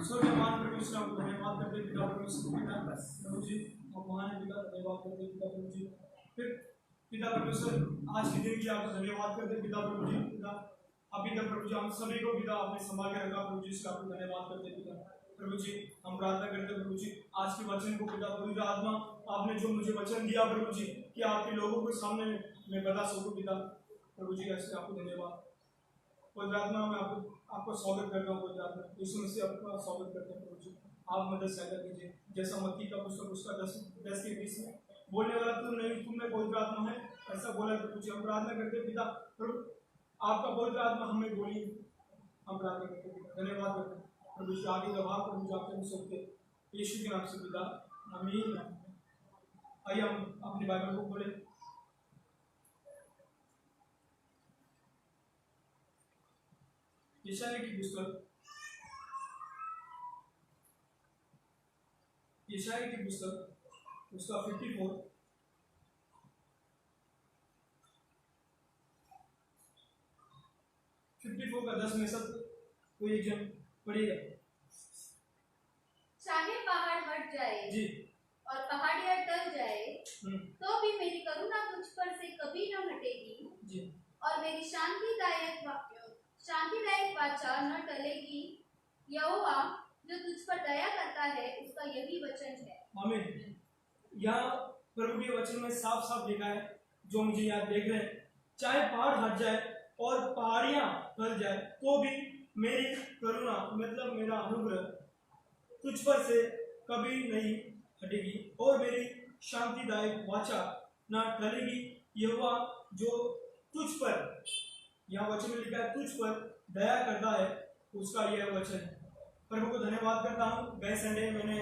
स्वर्गवान परमेश्वर आपको धन्यवाद करते हैं पिता परमेश्वर पिता प्रभु जी आप महान पिता धन्यवाद करते हैं पिता प्रभु जी। फिर पिता परमेश्वर आज के दिन की आपको धन्यवाद करते हैं पिता प्रभु जी। पिता अभी तक प्रभु जी हम सभी को पिता आपने संभाल के रखा प्रभु जी, इसका आपको धन्यवाद करते हैं पिता प्रभु जी। हम प्रार्थना करते हैं प्रभु जी आज के वचन को पिता पवित्र आत्मा आपने जो मुझे वचन दिया प्रभु जी कि आपके लोगों के सामने मैं बता सकूं पिता प्रभु जी, ऐसे आपको धन्यवाद। पवित्र आत्मा में आपको स्वागत करता हूँ पवित्र आत्मा यीशु मसीह आपका स्वागत करते हैं प्रभु जी। आप मदद सहायता कीजिए जैसा मत्ती का पुस्तक उसका 10:20 में बोलने वाला तुम नहीं तुम में पवित्र आत्मा है ऐसा बोला प्रभु जी। हम प्रार्थना करते हैं पिता प्रभु आपका पवित्र आत्मा हमें बोलिए, हम प्रार्थना करते हैं धन्यवाद करते हैं प्रभु जी। आगे दबा प्रभु जी आपके सकते यीशु के नाम से पिता आमीन। आइए हम अपनी बाइबल को खोलें। यशायाह की पुस्तक उसका 54 का 10 में सब कोई एक जन पढ़िएगा। चाहे पहाड़ हट जाए जी और पहाड़ियां टल जाए तो भी मेरी करुणा तुझ पर से कभी न हटेगी जी और मेरी शांतिदायक वाचा न टलेगी। यहोवा जो तुझ पर दया करता है उसका यही वचन है। आमीन। यहाँ प्रभु के वचन में साफ साफ लिखा है जो मुझे यहाँ देख रहे हैं, चाहे पहाड़ हट जाए और पहाड़ियां टल जाए तो भी मेरी करुणा मतलब मेरा अनुग्रह तुझ पर से कभी नहीं हटेगी और मेरी शांतिदायक वाचा न टलेगी। यहोवा जो तुझ पर, यहाँ वचन में लिखा है तुझ पर दया करता है उसका यह वचन है। प्रभु को धन्यवाद करता हूँ। गए संडे मैंने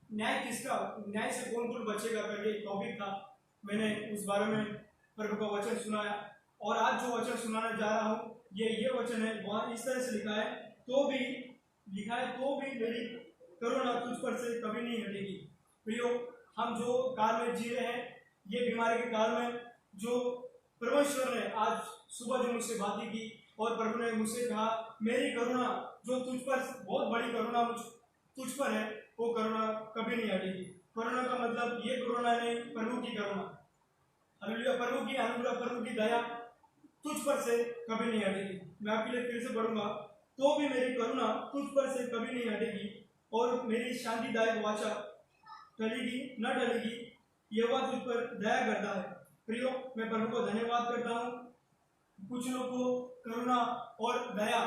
न्याय से कौन कौन बचेगा करके टॉपिक था, मैंने उस बारे में प्रभु का वचन सुनाया और आज जो वचन सुनाने जा रहा हूँ ये वचन है। वहाँ इस तरह से लिखा है तो भी मेरी करुणा तुझ पर से कभी नहीं हटेगी। प्रियो, हम जो काल में जी रहे हैं ये बीमारी के काल में जो परमेश्वर ने आज सुबह जो मुझसे बातें की और प्रभु ने मुझसे कहा मेरी करुणा जो तुझ पर बहुत बड़ी करुणा तुझ पर है वो करुणा कभी नहीं हटेगी। करुणा का मतलब ये करुणा नहीं, प्रभु की करुणा, हालेलुया, प्रभु की अनुग्रह, प्रभु की दया तुझ पर से कभी नहीं हटेगी। मैं आपके लिए फिर से पढ़ूंगा, तो भी मेरी करुणा तुझ पर से कभी नहीं हटेगी और मेरी शांतिदायक वाचा टलेगी न टलेगी। यहोवा तुझ पर दया करता है। प्रियो, मैं प्रभु को धन्यवाद करता हूँ। कुछ लोग को करुणा और दया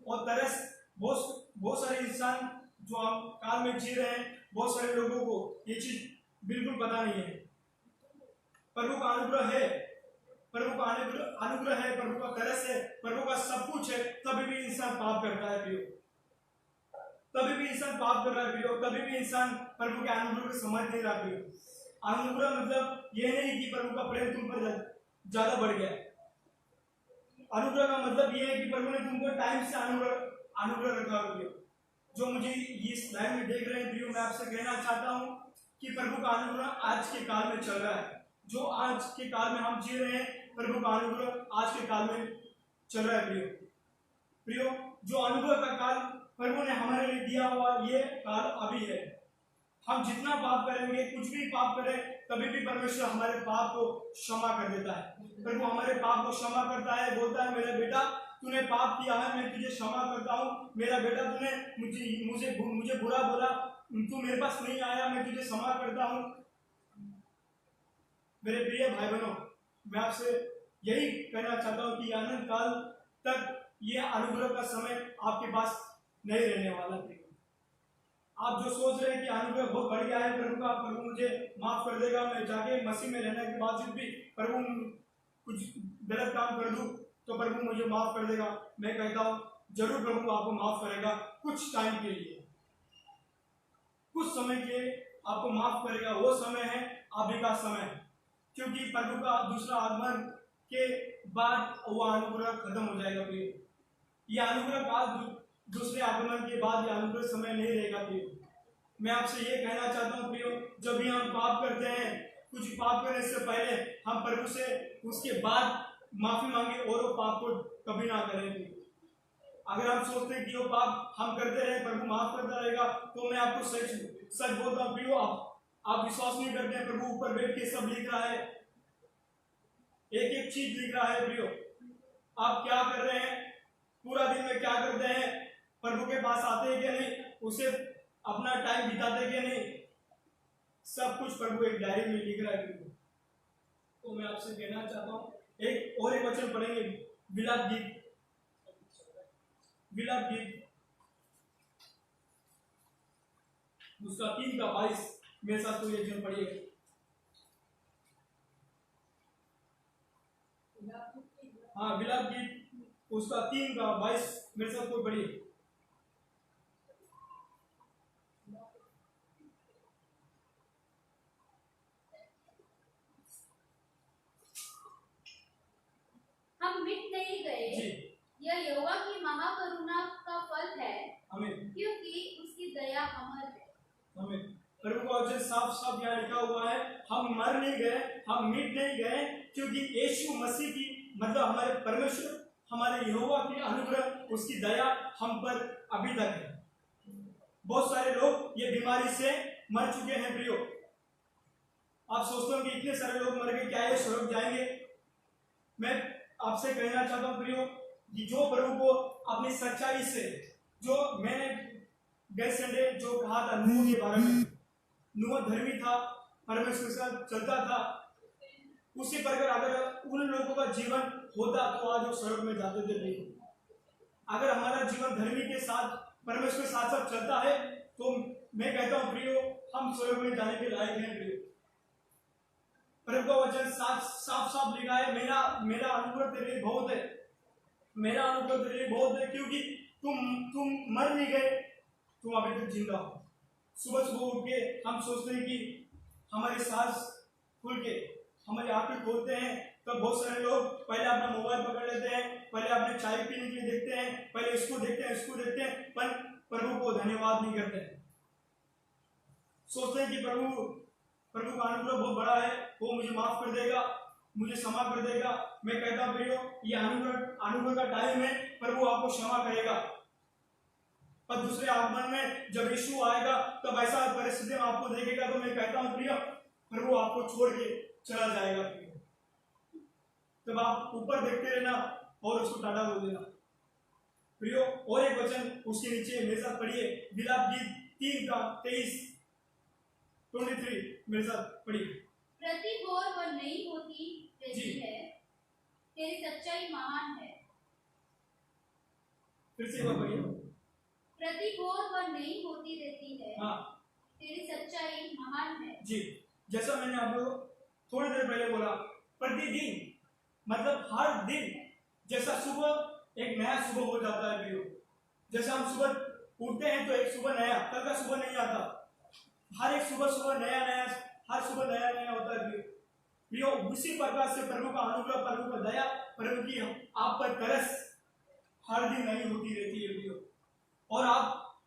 और तरस बहुत सारे इंसान जो हम काल में जी रहे हैं, बहुत सारे लोगों को ये चीज बिल्कुल पता नहीं है। प्रभु का अनुग्रह है, प्रभु का अनुग्रह है, प्रभु का तरस है, प्रभु का सब कुछ है, तभी भी इंसान पाप करता है प्रियो, तभी भी इंसान पाप कर रहा है प्रियो, तभी भी इंसान प्रभु के अनुग्रह को समझ नहीं रहा प्रियो। अनुग्रह मतलब ये नहीं कि प्रभु का प्रेम तुम पर ज्यादा बढ़ गया। अनुग्रह का मतलब ये है कि प्रभु ने तुमको टाइम से अनुग्रह रखा प्रियो। जो मुझे इस लाइन में देख रहे हैं प्रियो, मैं आपसे कहना चाहता हूँ कि प्रभु का अनुग्रह आज के काल में चल रहा है। जो आज के काल में हम जी रहे हैं, प्रभु का अनुग्रह आज के काल में चल रहा है प्रियो। जो अनुग्रह का काल प्रभु ने हमारे लिए दिया हुआ ये काल अभी है। हम जितना पाप करेंगे, कुछ भी पाप करें, तभी भी परमेश्वर हमारे पाप को क्षमा कर देता है। प्रभु हमारे पाप को क्षमा करता है, बोलता है मेरा बेटा तूने पाप किया है, मैं तुझे क्षमा करता हूँ। मेरा बेटा तूने मुझे बुरा बोला, तू मेरे पास नहीं आया, मैं तुझे क्षमा करता हूँ। मेरे प्रिय भाई बहनों, मैं आपसे यही कहना चाहता हूँ कि अनंत काल तक ये अनुग्रह का समय आपके पास नहीं रहने वाला है। आप जो सोच रहे हैं कि अनुग्रह बहुत बढ़ गया है प्रभु का, प्रभु मुझे माफ कर देगा, मैं जाके मसीह में रहने के बाद भी प्रभु कुछ गलत काम कर दूं तो प्रभु मुझे माफ कर देगा। मैं कहता हूँ जरूर प्रभु आपको माफ करेगा, कुछ टाइम के लिए, कुछ समय के आपको माफ करेगा। वो समय है अभी का समय, क्योंकि प्रभु का दूसरा आगमन के बाद वो अनुग्रह खत्म हो जाएगा प्रिय। यह अनुग्रह काल दूसरे आगमन के बाद यह अनुग्रह समय नहीं रहेगा प्रिय। मैं आपसे ये कहना चाहता हूँ प्रियो, जब भी हम पाप करते हैं, कुछ पाप करने से पहले हम प्रभु से उसके बाद माफी मांगे और वो पाप को कभी ना करें। अगर हम सोचते हैं कि वो पाप हम करते रहे, प्रभु माफ करता रहेगा, तो मैं आपको सच सच बोलता हूँ प्रियो, आप विश्वास नहीं करते हैं। प्रभु ऊपर बैठ के सब लिख रहा है, एक एक चीज लिख रहा है प्रियो। आप क्या कर रहे हैं, पूरा दिन में क्या करते हैं, प्रभु के पास आते हैं क्या नहीं, उसे अपना टाइम बिताते क्या नहीं, सब कुछ प्रभु एक डायरी में लिख रहा है प्रियो। तो मैं आपसे कहना चाहता हूँ, एक और एक वचन पढ़ेंगे, विलाप गीत, विलाप गीत उसका 3:22 मेरे साथ कोई एक जन पढ़िए। हाँ, विलाप गीत उसका 3:22 मेरे साथ कोई पढ़िए। हम मिट नहीं गए, यह यहोवा की महाकरुणा का फल है, क्योंकि उसकी दया अमर है। आमीन। प्रभु का वचन साफ साफ यहाँ लिखा हुआ है, हम मर नहीं गए, हम मिट नहीं गए, क्योंकि यीशु मसीह की, मतलब हमारे परमेश्वर, हमारे यहोवा की अनुग्रह, उसकी दया हम पर अभी तक है। बहुत सारे लोग ये बीमारी से मर चुके हैं प्रियो। आप सोचते हो कि इतने सारे लोग मर गए, क्या ये स्वर्ग जाएंगे? मैं आपसे कहना चाहता हूँ प्रियो, कि जो प्रभु को अपनी सच्चाई से, जो मैंने गए संडे जो कहा था नूह के बारे में, नूह धर्मी था, परमेश्वर के साथ चलता था, उसी प्रकार अगर उन लोगों का जीवन होता तो आज वो स्वर्ग में जाते थे नहीं। अगर हमारा जीवन धर्मी के साथ, परमेश्वर के साथ साथ चलता है, तो मैं कहता हूँ प्रियो, हम स्वर्ग में जाने के लायक हैं प्रियो। प्रभु का वचन साफ साफ लिखा है, मेरा अनुग्रह तेरे लिए बहुत है, मेरा अनुग्रह तेरे लिए बहुत है, क्योंकि तुम मर नहीं गए, तुम अभी तक जिंदा हो। सुबह सुबह उठ के हम सोचते हैं कि हमारी सांस खुल के हमारी आंखें खोलते हैं, तो बहुत सारे लोग पहले अपना मोबाइल पकड़ लेते हैं, पहले अपने चाय पीने के लिए देखते हैं, पहले इसको देखते हैं, पर प्रभु को धन्यवाद नहीं करते हैं। सोचते हैं कि प्रभु का अनुग्रह बहुत बड़ा है, वो मुझे माफ कर देगा, मुझे क्षमा कर देगा। मैं कहता हूँ प्रियो, ये अनुग्रह का टाइम है, प्रभु आपको क्षमा करेगा। और दूसरे आगमन में जब यीशु आएगा, तब ऐसा परिस्थिति में आपको देखेगा, तो मैं कहता हूँ प्रियो, प्रभु आपको छोड़ के चला जाएगा प्रियो। तब आप ऊपर देखते रहना और उसको टाटा बोल देना प्रियो। और एक वचन उसके नीचे मेरे साथ पढ़िए, विलाप गीत 3:23 मेरे साथ पढ़िए। प्रति भोर वह नई होती रहती है, तेरी सच्चाई महान है। फिर से वह पढ़िए। प्रति भोर वह नई होती रहती है, हाँ, तेरी सच्चाई महान है। जी, जैसा मैंने आप लोग थोड़ी देर पहले बोला, प्रतिदिन मतलब हर दिन, जैसा सुबह एक नया सुबह हो जाता है प्रियो। जैसा हम सुबह उठते हैं तो एक सुबह नया, कल का सुबह नहीं आता, हर एक सुबह नया, हर सुबह नया होता है प्रियो। उसी प्रकार से प्रभु का अनुग्रह, प्रभु का दया, प्रभु की आप पर तरस हर दिन नई होती रहती है प्रियो। और आप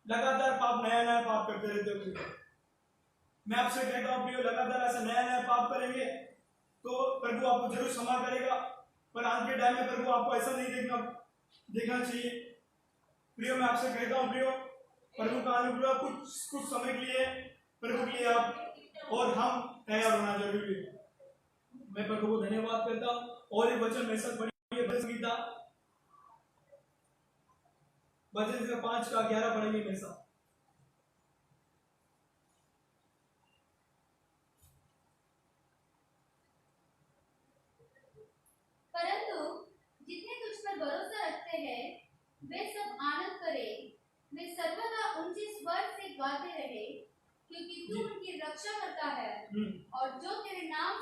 लगातार नया पाप करते रहते हो प्रियो। मैं आपसे कहता हूँ प्रियो, लगातार ऐसा नया पाप करेंगे तो प्रभु आपको जरूर क्षमा करेगा, पर आज के टाइम में प्रभु आपको ऐसा नहीं देखना चाहिए प्रियो। मैं आपसे कहता हूँ प्रियो, प्रभु का अनुग्रह कुछ समय के लिए, प्रभु के लिए आप और हम तैयार होना जरूरी है। मैं प्रभु को धन्यवाद करता हूँ। और एक वचन मेरे साथ पढ़िए, संगीता वचन 5:11 पढ़ेंगे मेरे साथ। परंतु जितने तुझ पर भरोसा रखते हैं वे सब आनंद करें, वे सर्वदा ऊंचे स्वर से गाते रहे, क्योंकि तू उनकी रक्षा करता है, और जो तेरे नाम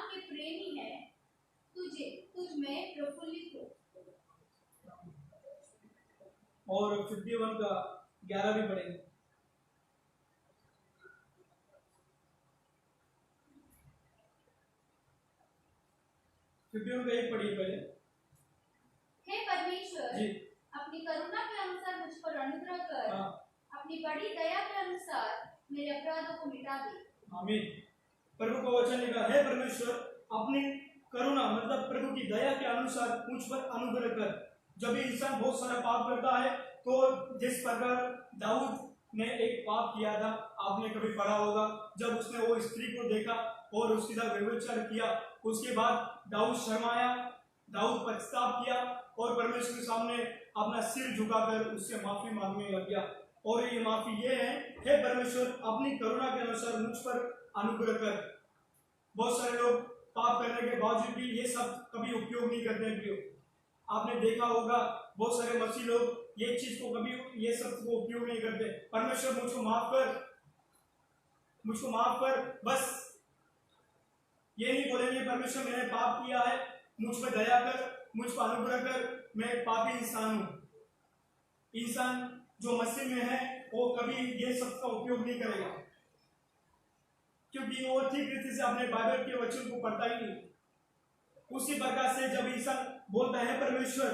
के प्रेमी है तुझ में प्रफुल्लित हो। और 51:11 भी पढ़ेंगे। 51 का एक पढ़िए पहले। हे परमेश्वर जी, अपनी करुणा के अनुसार मुझ पर अनुग्रह कर, अपनी बड़ी दया के अनुसार मेरे अपराधों को मिटा दे। आमीन। प्रभु का वचन लिखा है, परमेश्वर अपनी करुणा मतलब प्रभु की दया के अनुसार मुझ पर अनुग्रह कर, जब भी इंसान बहुत सारा पाप करता है, तो जिस प्रकार दाऊद ने एक पाप किया था, आपने कभी पढ़ा होगा, जब उसने वो स्त्री को देखा और उसके साथ व्यभिचार किया, उसके बाद दाऊद शर्माया, दाऊद पछतावा किया और परमेश्वर के सामने अपना सिर झुकाकर उससे माफी मांगने लग गया। और ये माफी ये है, हे परमेश्वर, अपनी करुणा के अनुसार मुझ पर अनुग्रह कर। बहुत सारे लोग पाप करने के बावजूद भी ये सब कभी उपयोग नहीं करते हैं प्रियो। आपने देखा होगा बहुत सारे मसीह लोग ये चीज को कभी, ये सब को उपयोग नहीं करते। परमेश्वर मुझको माफ कर, मुझको माफ कर, बस ये नहीं बोलेंगे परमेश्वर मैंने पाप किया है, मुझ पर दया कर, मुझ पर अनुग्रह कर, मैं एक पापी इंसान हूं। इंसान जो मसीह में है वो कभी ये सब का उपयोग नहीं करेगा, क्योंकि वो ठीक रीति से अपने बाइबल के वचन को पढ़ता ही नहीं। उसी प्रकार से जब इंसान बोलता है परमेश्वर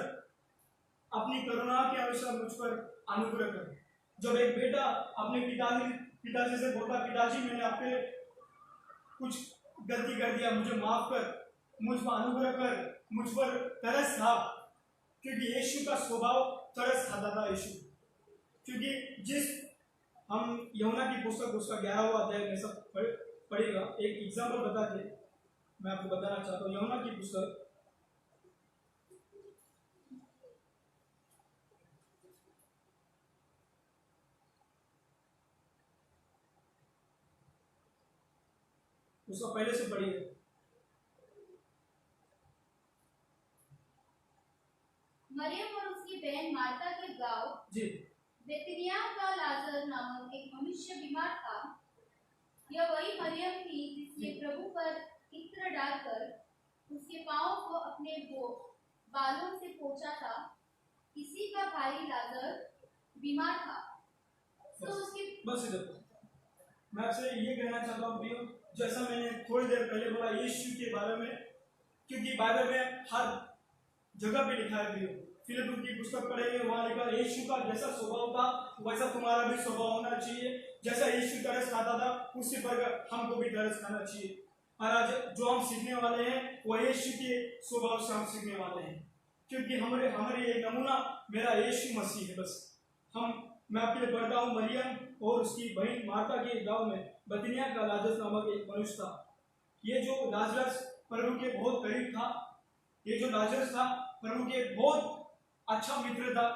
अपनी करुणा के अनुसार मुझ पर अनुग्रह कर, जब एक बेटा अपने पिताजी से बोलता पिताजी मैंने आपके कुछ गलती कर दिया, मुझे माफ कर, मुझ पर अनुग्रह कर, मुझ पर तरस खा, क्योंकि यीशु का स्वभाव तरस खाता था यीशु। क्योंकि जिस हम यूहन्ना की पुस्तक उसका 11वां अध्याय में सब पढ़ेगा, एक एग्जाम्पल बता के मैं आपको बताना चाहता हूँ। यूहन्ना की पुस्तक उसका पहले से पढ़िए। मरियम और उसकी बहन मार्था के गांव जी बेतनिया का लाजर नामक एक मनुष्य बीमार था। यह वही मरियम थी जिसने प्रभु पर इत्र डालकर उसके पांव को अपने बालों से पोंछा था। इसी का भाई लाजर बीमार था। तो उसके बस इधर मैं आपसे ये कहना चाहता हूँ प्रियो, जैसा मैंने थोड़ी देर पहले बोला यीशु के बारे में, क्योंकि बाइबल में हर जगह पे लिखा है प्रियो। फिलिप्पी की पुस्तक पढ़ेंगे, वहां लिखा यीशु का जैसा स्वभाव था वैसा तुम्हारा भी स्वभाव होना चाहिए। जैसा यीशु तरस खाता था उसी प्रकार हमको भी तरस खाना चाहिए। और आज जो हम सीखने वाले हैं वह यीशु के स्वभाव से हम सीखने वाले हैं, क्योंकि हमारे एक नमूना मेरा यीशु मसीह है। बस मैं आपके लिए पढ़ता हूँ, मरियम और उसकी बहन मार्था के गांव में बतनिया का लाजरस नामक एक मनुष्य था। ये जो लाजरस प्रभु के बहुत करीब था, ये जो लाजरस था प्रभु के बहुत अच्छा मित्र था।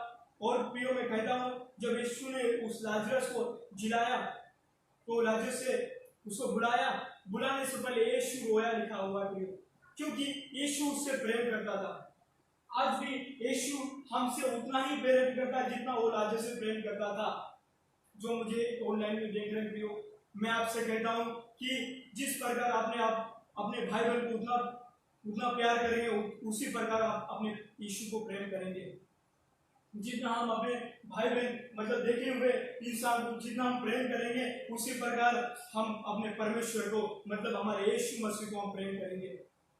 और प्रियो में कहता हूँ, जब यीशु ने उस लाजरस को जिलाया तो लाजरस से उसको बुलाने से पहले यीशु रोया लिखा हुआ है, क्योंकि यीशु उससे प्रेम करता था। आज भी यीशु हमसे उतना ही प्रेम करता है जितना वो लाजरस से प्रेम करता था। जो मुझे ऑनलाइन में देख रहे हो, मैं आपसे कहता हूँ कि जिस प्रकार आपने अपने भाई बहन को उतना प्यार करेंगे, उसी प्रकार आप अपने यीशु को प्रेम करेंगे। जितना हम अपने भाई बहन मतलब देखे हुए इंसान को जितना हम प्रेम करेंगे, उसी प्रकार हम अपने परमेश्वर को मतलब हमारे यीशु मसीह को हम प्रेम करेंगे।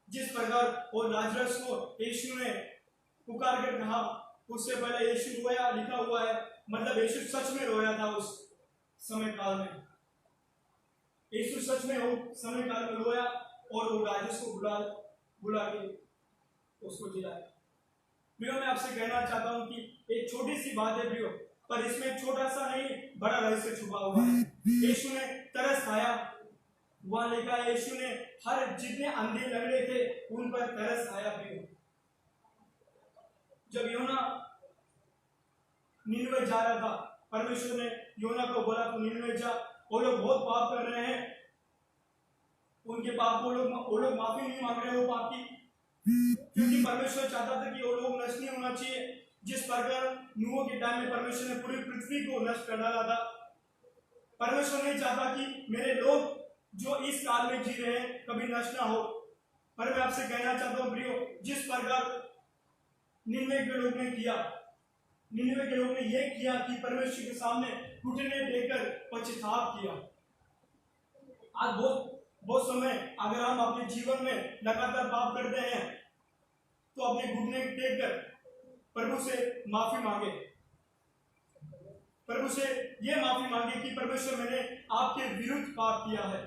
जिस प्रकार वो लाजरस को यीशु ने पुकार कर कहा, उससे पहले यीशु रोया लिखा हुआ है, मतलब यीशु सच में रोया था उस समय काल में। यीशु सच में वो समय काल में रोया और वो लाजरस को बुला के उसको जिलाया। प्रियो, मैं आपसे कहना चाहता हूं कि एक छोटी सी बात है प्रियो, पर इसमें छोटा सा नहीं बड़ा रहस्य छुपा हुआ है। यीशु ने तरस खाया, वहां लिखा है यीशु ने हर जितने अंधे लंगड़े थे उन पर तरस खाया। प्रियो, जब योना निनवे जा रहा था, परमेश्वर ने योना को बोला तू निनवे जा, वो लोग बहुत पाप कर रहे हैं, उनके पाप वो लोग माफी नहीं मांग रहे वो पाप की, क्योंकि परमेश्वर चाहता था कि वो लोग नष्ट नहीं होना चाहिए। जिस प्रकार नूह के टाइम में परमेश्वर ने पूरी पृथ्वी को नष्ट कर डाला था, परमेश्वर नहीं चाहता कि मेरे लोग जो इस काल में जी रहे हैं कभी नष्ट ना हो। पर मैं आपसे कहना चाहता हूं प्रियो, जिस प्रकार निनवे के लोग ने किया, निनवे के लोग ने यह किया कि परमेश्वर के सामने घुटने टेककर पश्चाताप किया। आज बहुत समय अगर हम अपने जीवन में लगातार पाप करते हैं तो अपने घुटने टेककर प्रभु से माफी मांगे, प्रभु से यह माफी मांगे कि परमेश्वर मैंने आपके विरुद्ध पाप किया है।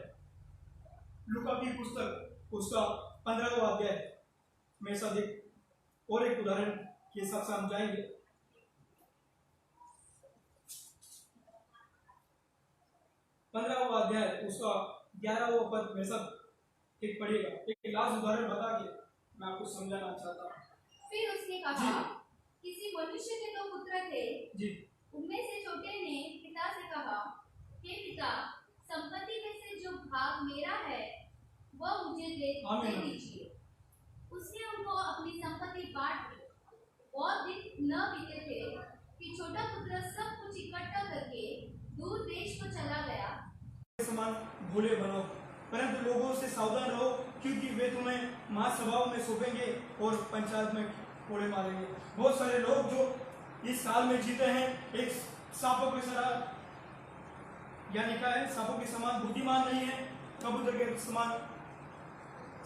लूका की पुस्तक उसका 15वां अध्याय में ऐसा देख और एक उदाहरण ये सब समझाएंगे। 15वां अध्याय उसका 11वां पद में सब ठीक पड़ेगा। एक लास्ट उदाहरण बता के मैं आपको समझाना चाहता हूँ। फिर उसने कहा, किसी मनुष्य के 2 पुत्र थे जी। उनमें से छोटे ने पिता से कहा, हे पिता, संपत्ति में से जो भाग मेरा है वह मुझे दे दीजिए। उसने उनको अपनी संपत्ति बांट दी। बहुत दिन न बीते थे कि छोटा पुत्र सब कुछ इकट्ठा करके दूर देश को चला गया। समान भोले बनो, परंतु लोगों से सावधान रहो, क्योंकि वे तुम्हें महासभाओं में सौंपेंगे और पंचायत में कोड़े मारेंगे। बहुत सारे लोग जो इस साल में जीते हैं, एक सांपों के समान, या लिखा है सांपों के समान बुद्धिमान नहीं है, कबूतर के समान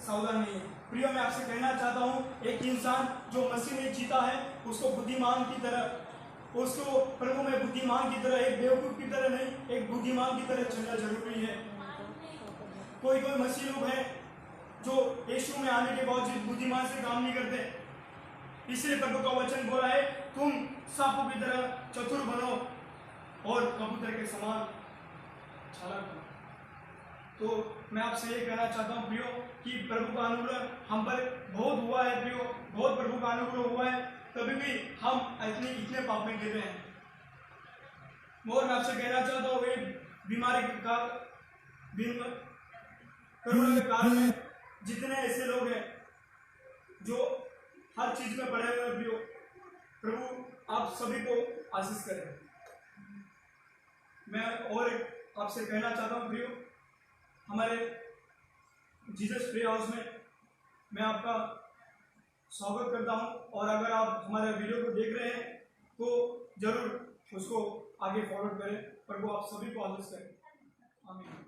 सावधान नहीं है। प्रिय, मैं आपसे कहना चाहता हूँ, एक इंसान जो मसीह में जीता है उसको बुद्धिमान की तरह, उसको प्रभु में बुद्धिमान की तरह, एक बेवकूफ की तरह नहीं, एक बुद्धिमान की तरह चलना जरूरी है। कोई मसीह लोग हैं जो यीशु में आने के बावजूद बुद्धिमान से काम नहीं करते, इसलिए प्रभु का वचन बोला है, तुम सांपों की तरह चतुर बनो और कबूतर के समान चालाक बनो। तो मैं आपसे ये कहना चाहता हूँ प्रियो, कि प्रभु का अनुग्रह हम पर बहुत हुआ है प्रियो, बहुत प्रभु का अनुग्रह हुआ है, तभी भी हम इतने पाप में गिर रहे हैं। और मैं आपसे कहना चाहता हूँ, बीमारी के कोरोना के कारण में जितने ऐसे लोग हैं जो हर चीज में पड़े हुए हैं प्रियो, प्रभु आप सभी को आशीष करें। मैं और आपसे कहना चाहता हूँ प्रियो, हमारे जीसस प्रे हाउस में मैं आपका स्वागत करता हूँ, और अगर आप हमारे वीडियो को देख रहे हैं तो जरूर उसको आगे फॉरवर्ड करें। प्रभु आप सभी को आशीष करें। आमीन।